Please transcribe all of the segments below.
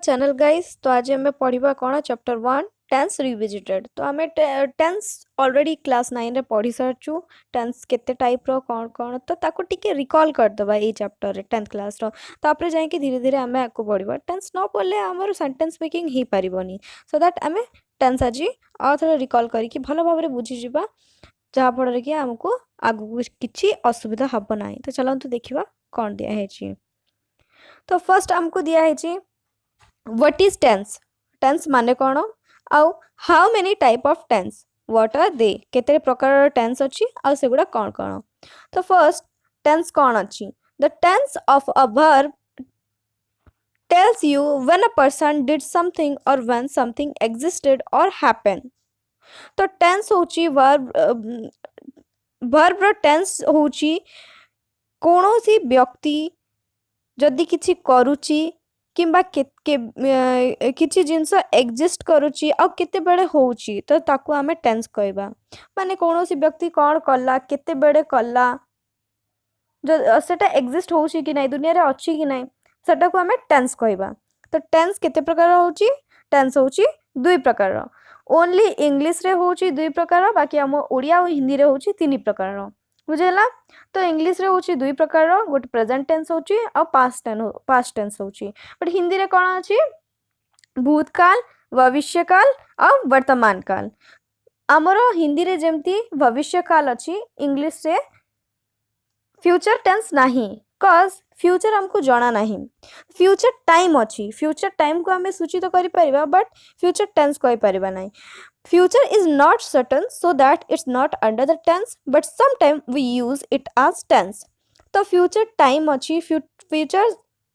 Channel guys. तो आज हमें पढ़िबा कोन चैप्टर 1 टेंस रिविजिटेड। तो हमें टेंस ऑलरेडी क्लास 9 रे पढ़ी सारचू। टेंस केते टाइप रो कोन कोन तो ताको टिके रिकॉल कर दबा ए चैप्टर रे 10th क्लास रो। तापरे जाय कि धीरे धीरे हमें आको पढ़िबा। टेंस न पढ़ले हमर सेंटेंस मेकिंग ही परिबोनी। सो दैट हमें टेंस आजी और थोड़ा रिकॉल करी कि भलो भाबरे बुझी जिबा, जहा पड़े कि हमको आगु किछि असुविधा हबो नाही। तो चलंतु देखिबा कोन दिया है छी। तो फर्स्ट हमको दिया है जी व्हाट इज टेंस। टेंस माने कौन आउ how many type of tense what are they केते प्रकार टेंस अछि आ सेगुडा कौन कौन। तो फर्स्ट टेंस कौन अछि the tense of a verb tells you when a person did something or when something existed or happened। तो टेंस होची वर्ब रो टेंस होची कोनोसी व्यक्ति जदि किछि करूची किंबा किछि जिंस एग्जिस्ट करूची आ केते बेले होउची तो ताकू हमें टेंस कहबा। माने कोनोसी व्यक्ति कोन कला केते बेले कला जो सेटा एग्जिस्ट होउची कि नै दुनिया रे अछि कि नै सेटा को हमें टेंस कहबा। तो टेंस केते प्रकार होउची टेंस होउची दुई प्रकार। ओनली इंग्लिश रे होउची दुई प्रकार, बाकी हम ओडिया और हिंदी रे होउची तीन प्रकार। बुझेला। तो इंग्लिश रे होची दुई प्रकार गोटे प्रेजेंट टेंस होची और पास्ट टेंस होची। बट हिंदी रे कोन अछि भूतकाल भविष्यकाल और वर्तमान काल। हमरो हिंदी रे जेमती भविष्यकाल अछि इंग्लिश रे फ्यूचर टेंस नाही कॉज फ्यूचर हमको जाना नहीं। फ्यूचर टाइम अछि फ्यूचर टाइम को हमें सूचित करि परिबा बट फ्यूचर टेंस कहि परिबा नहीं। Future is not certain so that it's not under the tense but sometime we use it as tense। तो future time अच्छी future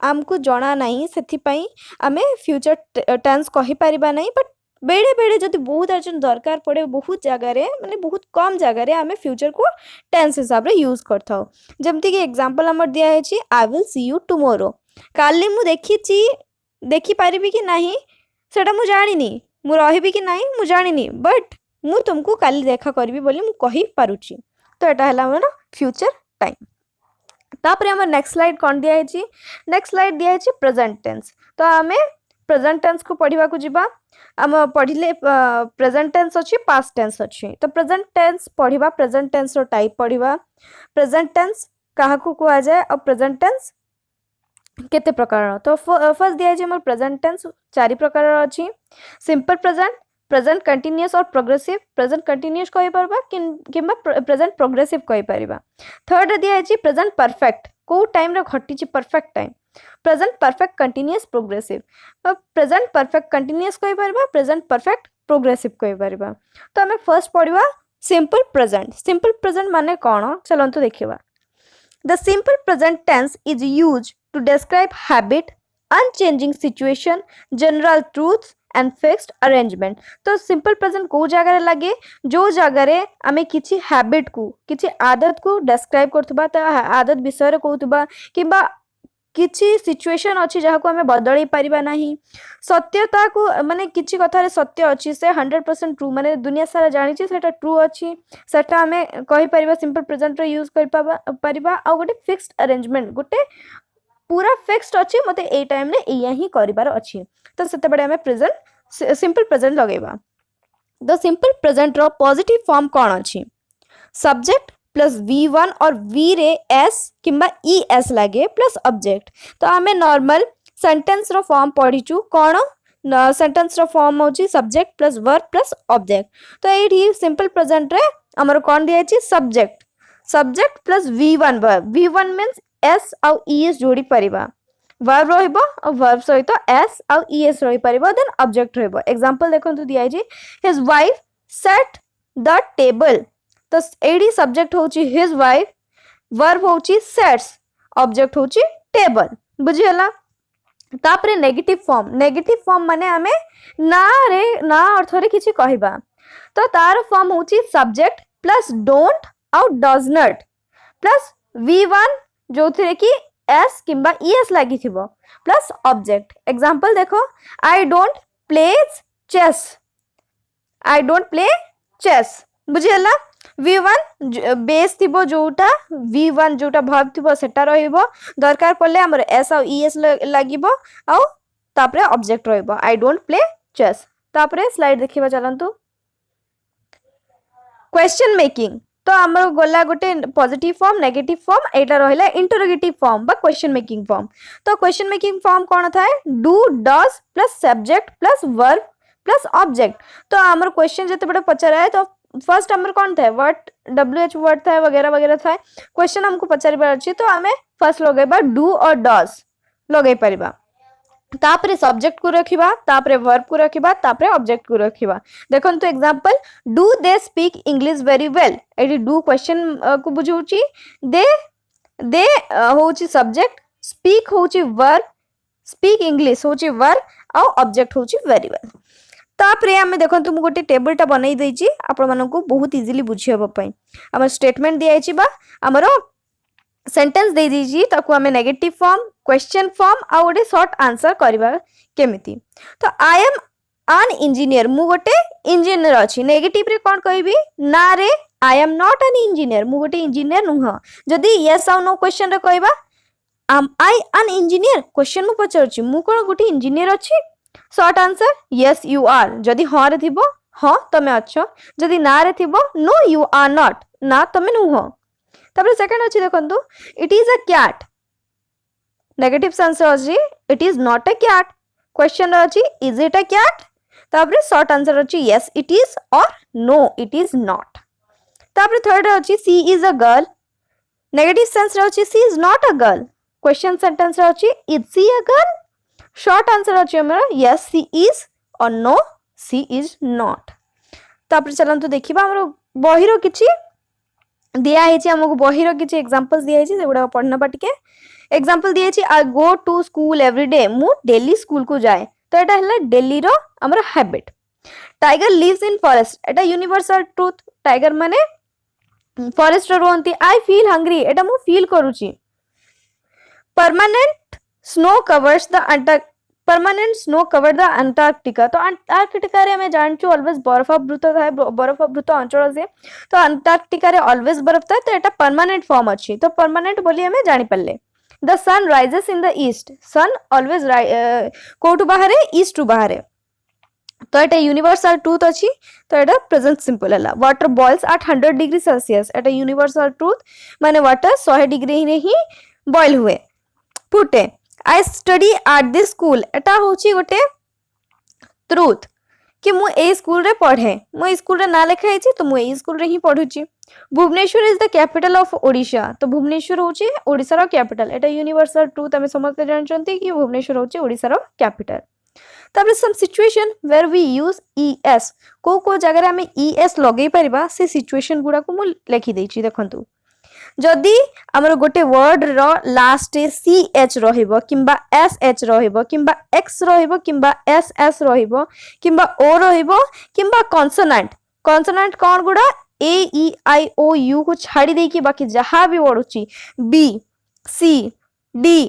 हमको जाना नहीं सेथि पई हमें future tense कहि परिबा नहीं। बट बेड़े बेड़े जदि बहुत अर्जन दरकार पड़े बहुत जगह रे माने बहुत कम जगह रे हमें फ्यूचर को टेंस हिसाब रे यूज करथाओ। जेमति कि एग्जांपल हमर दिया है छी I will see you tomorrow. काली मु देखि पारिबी कि नहीं सेटा मु जानिनी, मु रहिबी कि नहीं मु जानिनी बट मु तुमको काली देखा करबी बोली मु कहि पारुची। तो एटा हला हमर फ्यूचर टाइम। तापरे हमर नेक्स्ट स्लाइड कोन दिया है छी नेक्स्ट स्लाइड दिया है छी प्रेजेंट टेंस। तो हमें प्रेजेंट टेंस को पढ़िबा को जिबा। हम पढ़िले प्रेजेंट टेंस अछि पास्ट टेंस अछि। तो प्रेजेंट टेंस पढ़िबा प्रेजेंट टेंस रो टाइप पढ़िबा प्रेजेंट टेंस काहा को कुआ जाय और प्रेजेंट टेंस केते प्रकार। तो फर्स्ट दिया जे हमर प्रेजेंट टेंस चारि प्रकार अछि सिंपल प्रेजेंट प्रेजेंट कंटीन्यूअस और प्रोग्रेसिव। प्रेजेंट कंटीन्यूअस कहि परबा किंबा प्रेजेंट प्रोग्रेसिव कहि परिबा। थर्ड दिया जे प्रेजेंट परफेक्ट को टाइम रे घटी छि perfect time present perfect continuous progressive. Present perfect continuous कहि परबा प्रेजेंट परफेक्ट प्रोग्रेसिव कहि परबा। तो हमें फर्स्ट पढ़िबा सिंपल प्रेजेंट। सिंपल प्रेजेंट माने कोन चलंतु देखिबा। The simple present tense is used to describe habit, unchanging situation, general truths and fixed arrangement। तो सिंपल प्रेजेंट को जगह रे लगे जो जगह रे हमें किछि हैबिट को किछि आदत को डिस्क्राइब करथबा त आदत विषय रे कहथबा किबा किछि सिचुएशन अछि जहा को हमें बदलै परिबा नाही। सत्यता को माने किछि कथा रे सत्य अछि से 100% ट्रू माने दुनिया सारा जानि छि सेटा ट्रू अछि सेटा हमें कहि परिबा सिंपल प्रेजेंट रे यूज कर परिबा। आ गोटे फिक्स्ड अरेंजमेंट गोटे पूरा फिक्स्ड अछि मते ए टाइम रे एया ही करिबार अछि। तो सेते बडे हमें प्रेजेंट सिंपल प्रेजेंट लगेबा। द सिंपल प्रेजेंट रो पॉजिटिव फॉर्म कोन अछि सब्जेक्ट प्लस V1 और V रे S किंबा ES लगे प्लस ऑब्जेक्ट। तो हमें नॉर्मल सेंटेंस रो फॉर्म पढ़िचु कोन सेंटेंस रो फॉर्म होची subject plus verb plus object. तो एठी सिंपल प्रेजेंट रे हमर कोन दिया छी subject plus V1 verb. V1 means S और ES जोड़ी परिबा वर्ब रहिबो और वर्ब सहित S और ES रहि परिबो देन ऑब्जेक्ट रहिबो। एग्जांपल देखंतु दिया जी his wife set the table. तो एडी सब्जेक्ट होची हिज वाइफ वर्ब होची सेट्स ऑब्जेक्ट होची टेबल। बुझियला। तापरे नेगेटिव फॉर्म माने हमें ना अर्थ रे किछि कहिबा। तो तार फॉर्म होची सब्जेक्ट प्लस डोंट और डज नॉट प्लस V1 जोथिरे कि S किंबा ES लागि थिबो प्लस ऑब्जेक्ट। एग्जांपल देखो आई डोंट प्ले चेस। बुझियला। V1 बेस थिबो जोटा V1 जोटा वर्ब थिबो सेटा रहिबो दरकार पड़ले हमर S और ES लागिबो और तापरे ऑब्जेक्ट रहइबो आई डोंट प्ले चेस। तापरे स्लाइड देखिबा चलंतु क्वेश्चन मेकिंग तो आमर गला गोटे पॉजिटिव फॉर्म नेगेटिव फॉर्म एटा रहिला इंटरोगेटिव फॉर्म बा क्वेश्चन मेकिंग फॉर्म। तो क्वेश्चन मेकिंग फॉर्म कोन थाए do does plus subject plus verb plus object. तो आमर क्वेश्चन जते बड़े पचारा है तो फर्स्ट आमर कोन थाए व्हाट डब्ल्यूएच वर्ड थाए वगैरह वगैरह थाए क्वेश्चन हमको पचारिबा अछि तो आमे फर्स्ट लगेबा डू और डज लगे परिबा तापरे सब्जेक्ट को रखिबा तापरे वर्ब को रखिबा तापरे ऑब्जेक्ट को रखिबा। देखन तो example do they speak English very well एडी डू क्वेश्चन को बुझौची दे होची सब्जेक्ट स्पीक होची वर्ब स्पीक इंग्लिश होची वर्ब आ ऑब्जेक्ट होची वेरी वेल। तापरे आमे देखन तुम गोटे टेबल टा बनाई देची आपण मानन को बहुत इजीली बुझी हबा पई हमर स्टेटमेंट दियाची बा हमरो सेंटेंस दे दीजिए ताकू हमें नेगेटिव फॉर्म क्वेश्चन फॉर्म आ गोटे शॉर्ट आंसर करबा केमिति। तो आई एम एन इंजीनियर मु गोटे इंजीनियर अछि नेगेटिव रे कोन कहबी ना रे I am not an engineer मु गोटे इंजीनियर नुह। जदी यस और नो क्वेश्चन रे कहबा am I an engineer question मु पचरछि मु कोन गोटे इंजीनियर अछि short answer yes you are. जदी हां रे थिबो हां तमे अच्छो जदी ना रे थिबो नो यू आर नॉट ना तमे नुह। तापर सेकंड अछि देखंतु it is a cat negative answer अछि it is not a cat question अछि इज इट अ कैट तापर शॉर्ट आंसर अछि यस इट इज और नो इट इज नॉट। तापर थर्ड अछि she is a girl negative answer अछि she is not a girl question sentence अछि is she a girl short answer अछि हमरा yes she is और no she is not. तापर चलंतु देखिबा हमरो बहिरो किछि दिया है हमको बहिर किसी एग्जांपल्स दिया है सेगुड़ा पढ़ना टिके एग्जांपल दिया है I go to school every day मु डेली स्कूल को जाए तो एटा हला डेली रो हमर habit. Tiger lives in forest एटा यूनिवर्सल ट्रुथ टाइगर माने फॉरेस्ट रोहंती आई फील हंग्री एटा मु फील करूची। Permanent snow covers the permanent snow cover the Antarctica तो अंटार्कटिका रे हमें जानछु ऑलवेज बर्फावृत थाए बर्फावृत अंचल से तो अंटार्कटिका रे ऑलवेज बर्फ थाए तो एटा परमानेंट फॉर्म अछि तो परमानेंट बोली हमें जानि पल्ले। The sun rises in the east sun always कोटु बाहरे ईस्ट टू बाहरे तो एटा यूनिवर्सल ट्रुथ अछि तो एटा प्रेजेंट सिंपल हला। Water boils at 100 degree Celsius एटा यूनिवर्सल ट्रुथ माने वाटर 100 डिग्री रे ही बॉइल हुए फुटे। I study at this school एटा होची गोटे ट्रुथ कि मु ए स्कूल रे पढ़े मु स्कूल रे ना लिखा है तो मु ए स्कूल रे ही पढुची। Bhubaneswar is the capital of Odisha तो भुवनेश्वर होची ओडिसा रो कैपिटल एटा यूनिवर्सल ट्रुथ हमें समझते जानचंती कि भुवनेश्वर होची ओडिसा रो कैपिटल। तापर some situation where we use ES को जगह रे हमें ईएस लगेई परिबा से सिचुएशन गुडा को मु लिखि देछि देखंतु जदि हमर गोटे वर्ड रो लास्ट सी एच रहिबो किंबा एस एच रहिबो किंबा एक्स रहिबो किंबा एस एस रहिबो किंबा ओ रहिबो किंबा कॉन्सोनेंट कॉन्सोनेंट कोन गुडा A E I O U को छाड़ी दे कि बाकी जहां भी पडुची बी सी डी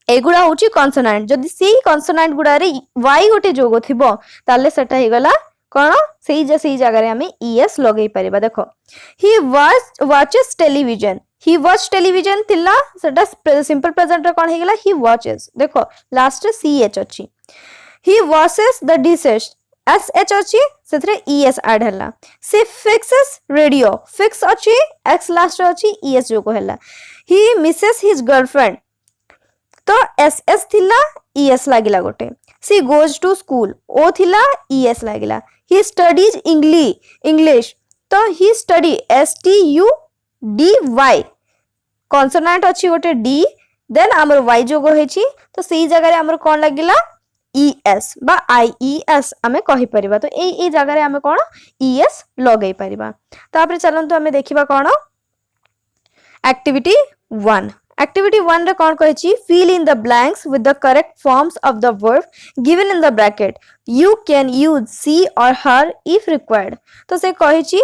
एगुडा होची कॉन्सोनेंट जदि सेही कॉन्सोनेंट गुडा रे वाई गोटे जोगो थिबो ताले सेटा हे गला कोन सेही जगह रे हमें ईएस लगेई परिबा। देखो he watches television he watch television थिला सेटा सिंपल प्रेजेंट रे कोन हे गला ही वॉचेस देखो लास्ट रे सी एच अछि। He washes the dishes S H अछि सेथरे ईएस ऐड हला। से फिक्सेस रेडियो फिक्स अछि एक्स लास्ट रे अछि ईएस जोगो हला। ही मिसेस हिज गर्लफ्रेंड तो एस एस थिला ईएस लागिला गोटे। She goes to school O थिला ईएस लागिला। ही स्टडीज इंग्लिश तो he study S T U D Y consonant अछि गोटे डी देन हमर वाई जोगो हेछि तो सेही जगह रे हमर कोन लागिला ईएस बा आईईएस हमें कहि परिबा तो ए जगह रे हमें कोन ईएस लगेई परिबा। तापर चलंतु हमें देखिबा कोन एक्टिविटी 1 एक्टिविटी 1 रे कोन कहछि fill in the blanks with the correct forms of the verb given in the bracket you can use she or her if required तो से कहछि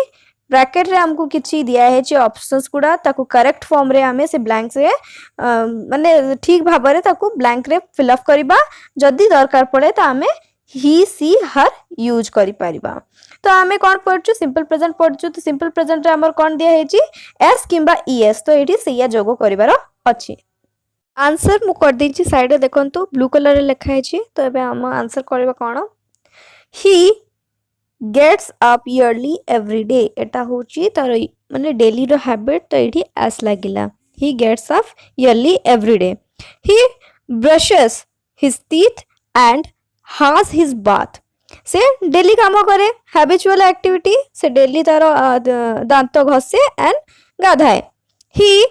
ब्रैकेट रे हमको किछि दिया है जे ऑप्शंस गुडा ताको करेक्ट फॉर्म रे हमें से ब्लैंक से माने ठीक भाबरे ताको ब्लैंक रे फिल अप करबा जदी दरकार पड़े त हमें ही सी हर यूज करि परिबा। तो हमें कोन पढछु सिंपल प्रेजेंट पढछु तो सिंपल प्रेजेंट रे हमर कोन दिया है जी एस किबा ईएस तो एठी सेया जोगो करिवार अछि। आंसर मु कर देछि साइड रे देखंतु ब्लू कलर रे लिखा है तो एबे हम आंसर करबा कोन he gets up early every day एटा होची तार माने डेली रो हैबिट तो एठी एस लागिला he gets up early every day he brushes his teeth and has his bath से डेली काम करे हैबिचुअल एक्टिविटी से डेली तार दांत घसे एंड गाधाए he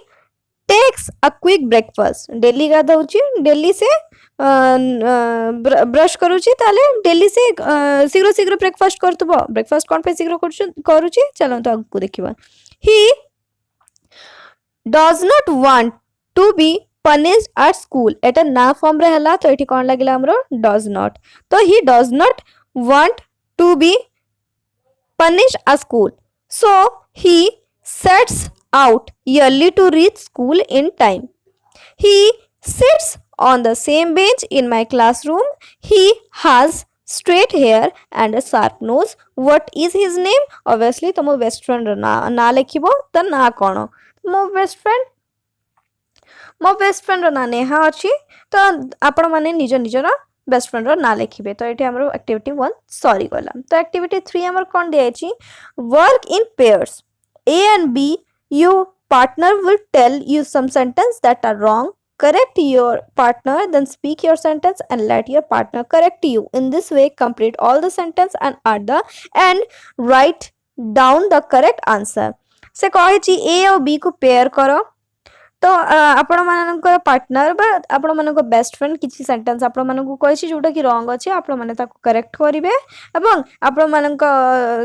takes a quick breakfast daily गाधौची डेली से ब्रश करूची ताले डेली से शीघ्र शीघ्र ब्रेकफास्ट करतबो ब्रेकफास्ट कोन पे शीघ्र करूची चलो तो आगु देखिबा he does not want to be punished at school एटा ना फॉर्म रे हला तो एठी कोन लागिला हमरो डज नॉट तो he does not want to be punished at school so he sets out yearly to reach school in time he sits on the same bench in my classroom he has straight hair and a sharp nose what is his name obviously तुम best friend ना लिखिबो त ना कोन मो best friend ना नेहा अच्छी तो आपण माने निज निजर बेस्ट फ्रेंड ना लिखिबे तो एठी हमरो एक्टिविटी 1 सॉरी गला तो एक्टिविटी 3 हमर कोन दियाची work in pairs A and B your partner will tell you some sentence that are wrong correct your partner then speak your sentence and let your partner correct you in this way complete all the sentence and at the end write down the correct answer से कहे छी A और B को pair करो तो आपण मानकर partner बा आपण मानकर बेस्ट फ्रेंड किछि सेंटेंस आपण मानकु कहिछि जोटा कि रॉन्ग अछि आपण माने ताको करेक्ट करिवे एवं आपण मानक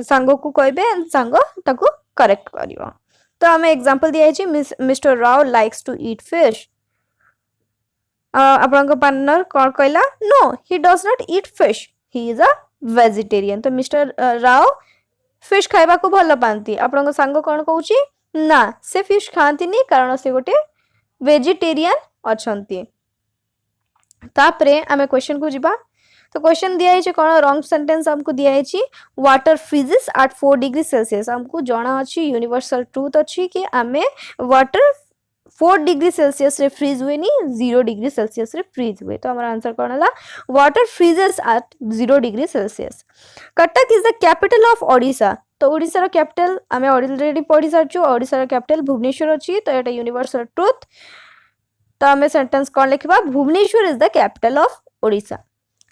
संग को कहबे संग ताको करेक्ट करिवो तो हमें एग्जांपल दिया अछि mister Rao likes to eat fish आपण को पार्टनर कोन कहला no he does not eat fish he is a vegetarian तो मिस्टर राव फिश खाइबा को भलो पांती आपण को संग कोन कहउछि ना से फिश खाती नहीं कारण से गोटे वेजिटेरियन अछंती तापरे आमे क्वेश्चन को जिबा तो क्वेश्चन दिया है कोन रॉन्ग सेंटेंस हमको दिया है water freezes at 4 degree Celsius हमको जाना अछि यूनिवर्सल ट्रूथ अछि कि आमे वाटर 4 डिग्री सेल्सियस रे फ्रीज हुए नी 0 डिग्री सेल्सियस रे फ्रीज हुए तो हमारा आंसर कोन हला water freezes at 0 degree Celsius Cuttack is the capital of Odisha तो ओडिशा रो कैपिटल आमे ऑलरेडी पढ़ी सारछु ओडिशा रो कैपिटल भुवनेश्वर अछि तो एटा यूनिवर्सल ट्रूथ तो हमें सेंटेंस कोन लिखबा Bhubaneswar is the capital of Odisha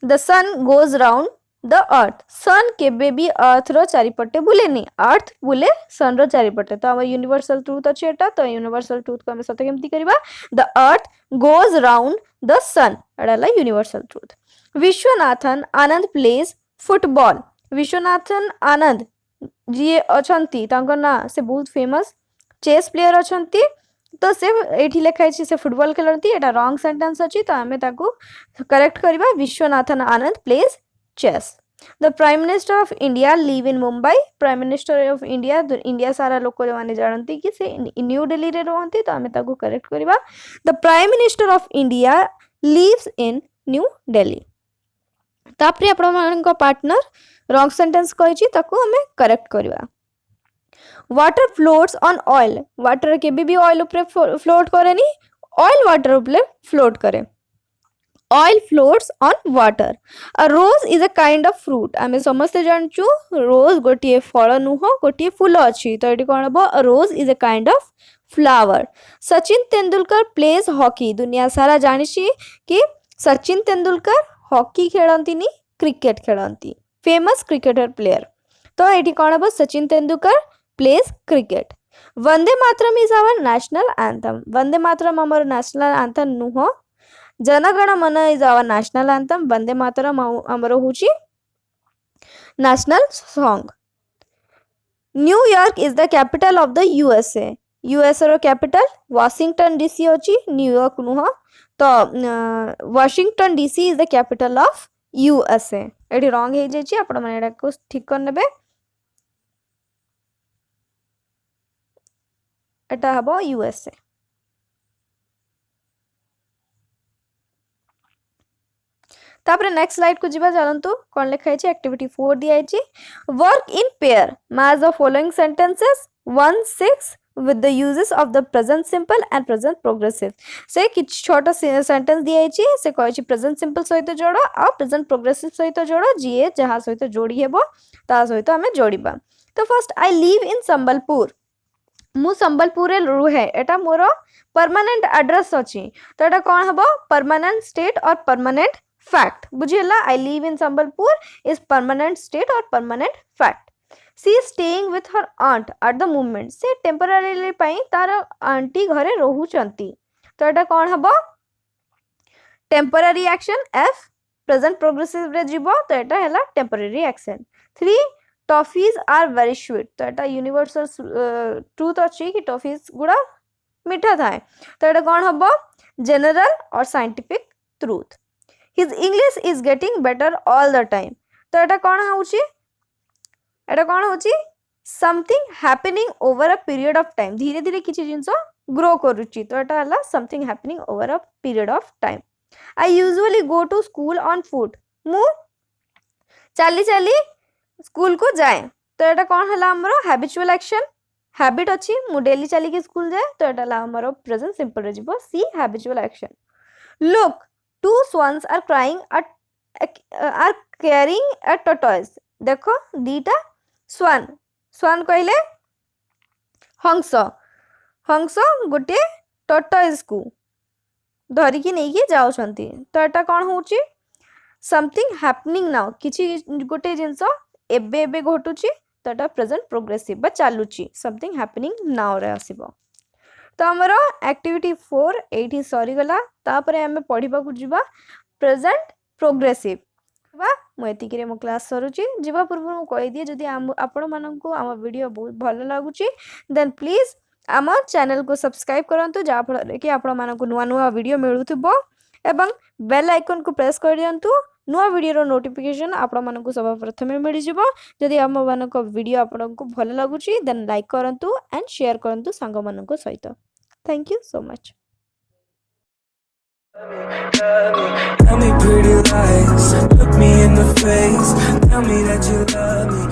the sun goes round the earth sun केबे भी अर्थ रो चारिपटे बुलेनी अर्थ बुले सन रो चारिपटे तो हमर यूनिवर्सल ट्रूथ अछि एटा तो यूनिवर्सल ट्रूथ को हमें सत्य केमति करबा the earth goes round the sun एडाला universal truth Viswanathan Anand plays football Viswanathan Anand ji अछंती तांको ना से बहुत फेमस चेस प्लेयर अछंती तो से एठी लिखाई से फुटबॉल खेलती एटा रॉन्ग सेंटेंस अछि तो हमें ताको करेक्ट करबा Viswanathan Anand plays chess the prime minister of India live in Mumbai prime minister of India India सारा लोक माने जानती कि से न्यू दिल्ली रे रहंती तो हमें ताको करेक्ट करबा the prime minister of India lives in New Delhi तापरे आपण मानक पार्टनर रॉन्ग सेंटेंस कहिछि ताको हमें करेक्ट करबा water floats on oil water के भी ऑयल ऊपर फ्लोट करे नी ऑयल वाटर ऊपर फ्लोट करे oil floats on water a rose is a kind of fruit आमे समस्त जानचु रोज गोटिए फल नुह गोटिए फूल अछि तो एटी कोन हबो a rose is a kind of flower Sachin Tendulkar plays hockey दुनिया सारा जानिछि कि सचिन तेंदुलकर हॉकी खेलंती नी क्रिकेट खेलंती फेमस क्रिकेटर प्लेयर तो एटी कोन हबो Sachin Tendulkar plays cricket Vande Mataram is our national anthem Vande Mataram हमर नेशनल एंथम नुह Janagana Mana is our national anthem Vande Mataram हमर होची national song New York is the capital of the USA USA row capital Washington DC होची न्यूयॉर्क नुह तो Washington DC is the capital of USA एटी wrong हे जेची आपण माने एटा को ठीक कर नेबे एटा हबो यूएसए तापर नेक्स्ट स्लाइड को जिबा चलंतु कोन लिखाई छै एक्टिविटी 4 दिया छै work in pair match the following sentences 1 6 with the uses of the present simple and present progressive से किछ छोटा सेंटेंस दिया है से कहै प्रेजेंट सिंपल सहित जोड़ आ प्रेजेंट प्रोग्रेसिव सहित जोड़ जी जहाँ सहित जोड़ी हेबो ता सहित आमे जोड़िबा। तो first I live in Sambalpur मु संबलपुर रुहे एटा मोर परमानेंट एड्रेस अछि तो एटा कोन हबो परमानेंट स्टेट और परमानेंट फैक्ट बुझिला I live in Sambalpur is permanent state और permanent fact. She staying with her aunt at the moment से टेम्पररी पई तार आंटी घरे रहउचंती तो एटा कोन हबो temporary action of present progressive रे जीवो तो एटा हैला temporary action. 3 toffees are very sweet तो एटा यूनिवर्सल ट्रूथ अछि कि टॉफीज गुडा मीठा थाए तो एटा कोन हबो जनरल और scientific truth. His English is getting better all the time तो एटा कोन होउची एटा कोन होउची something happening over a period of time धीरे धीरे किछि जिंस ग्रो करूची तो एटा हला something happening over a period of time. I usually go to school on foot मु चली चली स्कूल को जाए तो एटा कोन हला हमरो हैबिचुअल एक्शन हैबिट अछि मु डेली चली के स्कूल जाए तो एटा हला हमरो प्रेजेंट सिंपल रे जीवो सी habitual action. Look 2 swans are crying are carrying a tortoise देखो दीटा स्वान स्वान कहले हंस हंस गोटे टर्टोइज को धरिकी नहीं के जाउछंती तो एटा कोन होउची समथिंग हैपनिंग नाउ किछि गोटे जिंस एबे एबे घटुची तो एटा प्रेजेंट प्रोग्रेसिव बा चालुची समथिंग हैपनिंग नाउ रे आसीबो। तो हमरो एक्टिविटी 4 एठी सरी गला तापरे हमें पढिबा को जिबा प्रेजेंट प्रोग्रेसिव बा मु एतिकी रे मो क्लास सरुची जिबा पूर्व मु कहि दिए जदी आपण माननकु हम वीडियो बहुत भलो लागुची देन प्लीज आम चैनल को सब्सक्राइब करंतु जा फल कि आपण माननकु नुवा नुवा वीडियो मिलुथबो एवं बेल आइकन को प्रेस कर दियंतु नुवा वीडियो रो नोटिफिकेशन आपण माननकु सब प्रथमे मिलि जिवो। जदी हम मानक वीडियो आपनको भलो लागुची देन लाइक करंतु एंड शेयर करंतु संग माननकु सहित। Thank you so much. Tell me pretty lies, look me in the face, tell me that you love me.